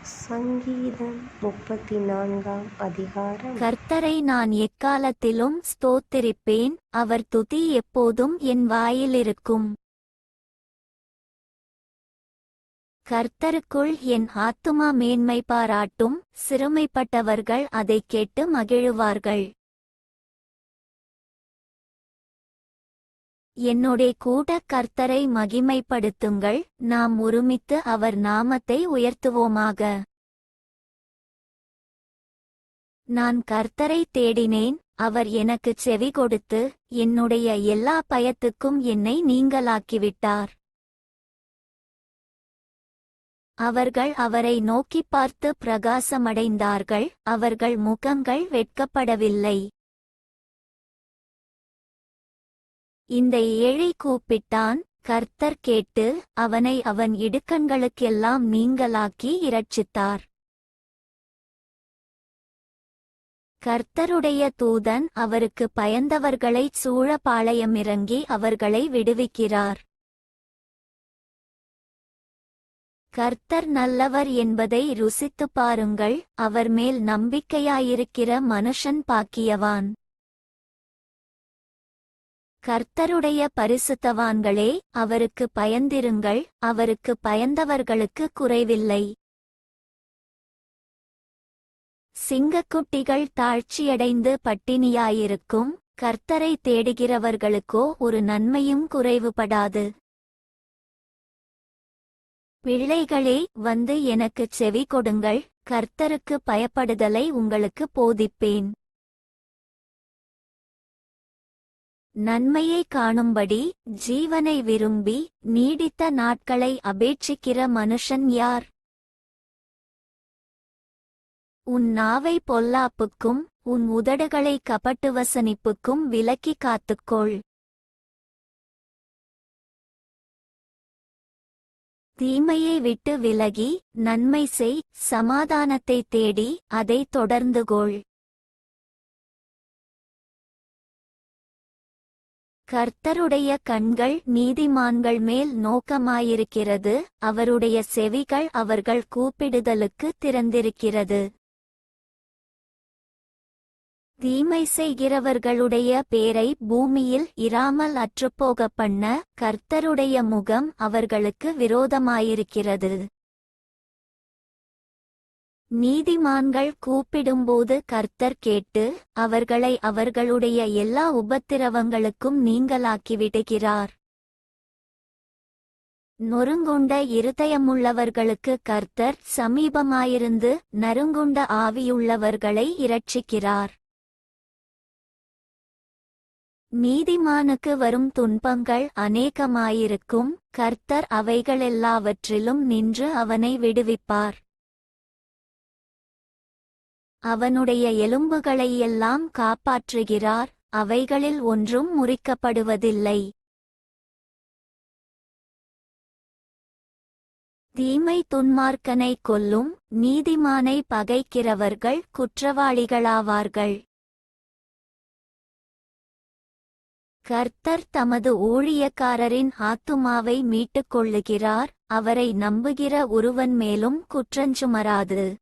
சங்கீதம் 34 அதிகாரம். கர்த்தரை நான் எக்காலத்திலும் ஸ்தோத்திரிப்பேன், அவர் துதி எப்போதும் என் வாயிலிருக்கும். கர்த்தருக்குள் என் ஆத்துமா மேன்மை பாராட்டும், சிறுமைப்பட்டவர்கள் அதைக் கேட்டு மகிழுவார்கள். என்னோடே கூட கர்த்தரை மகிமைப்படுத்துங்கள், நாம் ஒருமித்து அவர் நாமத்தை உயர்த்துவோமாக. நான் கர்த்தரை தேடினேன், அவர் எனக்குச் செவி கொடுத்து, என்னுடைய எல்லா பயத்துக்கும் என்னை நீங்கலாக்கிவிட்டார். அவர்கள் அவரை நோக்கிப் பார்த்து பிரகாசமடைந்தார்கள், அவர்கள் முகங்கள் வெட்கப்படவில்லை. இந்த ஏழை கூப்பிட்டான், கர்த்தர் கேட்டு, அவனை அவன் இடுக்கண்களுக்கெல்லாம் நீங்கலாக்கி இரட்சித்தார். கர்த்தருடைய தூதன் அவருக்கு பயந்தவர்களைச் சூழ பாளையமிறங்கி அவர்களை விடுவிக்கிறார். கர்த்தர் நல்லவர் என்பதை ருசித்துப் பாருங்கள், அவர் மேல் நம்பிக்கையாயிருக்கிற மனுஷன் பாக்கியவான். கர்த்தருடைய பரிசுத்தவான்களே, அவருக்கு பயந்திருங்கள், அவருக்கு பயந்தவர்களுக்கு குறைவில்லை. சிங்கக்குட்டிகள் தாழ்ச்சியடைந்து பட்டினியாயிருக்கும், கர்த்தரை தேடுகிறவர்களுக்கோ ஒரு நன்மையும் குறைவுபடாது. பிள்ளைகளே, வந்து எனக்குச் செவி கொடுங்கள், கர்த்தருக்கு பயப்படுதலை உங்களுக்கு போதிப்பேன். நன்மையை காணும்படி, ஜீவனை விரும்பி, நீடித்த நாட்களை அபேட்சிக்கிற மனுஷன் யார்? உன் நாவை பொல்லாப்புக்கும், உன் உதடுகளை கபட்டுவசனிப்புக்கும் விலக்கி காத்துக்கொள். தீமையை விட்டு விலகி, நன்மை செய், சமாதானத்தை தேடி, அதை தொடர்ந்துகொள். கர்த்தருடைய கண்கள் நீதிமான்கள் மேல் நோக்கமாயிருக்கிறது, அவருடைய செவிகள் அவர்கள் கூப்பிடுதலுக்கு திறந்திருக்கிறது. தீமை செய்கிறவர்களுடைய பேரை பூமியில் இராமல் அற்றுப்போகப் பண்ண, கர்த்தருடைய முகம் அவர்களுக்கு விரோதமாயிருக்கிறது. நீதிமான்கள் கூப்பிடும்போது கர்த்தர் கேட்டு, அவர்களை அவர்களுடைய எல்லா உபத்திரவங்களுக்கும் நீங்கலாக்கிவிடுகிறார். நொறுங்குண்ட இருதயமுள்ளவர்களுக்கு கர்த்தர் சமீபமாயிருந்து, நறுங்குண்ட ஆவியுள்ளவர்களை இரட்சிக்கிறார். நீதிமானுக்கு வரும் துன்பங்கள் அநேகமாயிருக்கும், கர்த்தர் அவைகளெல்லாவற்றிலும் நின்று அவனை விடுவிப்பார். அவனுடைய எலும்புகளையெல்லாம் காப்பாற்றுகிறார், அவைகளில் ஒன்றும் முறிக்கப்படுவதில்லை. தீமை துன்மார்க்கனை கொல்லும், நீதிமானை பகைக்கிறவர்கள் குற்றவாளிகளாவார்கள். கர்த்தர் தமது ஊழியக்காரரின் ஆத்துமாவை மீட்டுக் கொள்ளுகிறார், அவரை நம்புகிற ஒருவன் மேலும் குற்றஞ்சுமராது.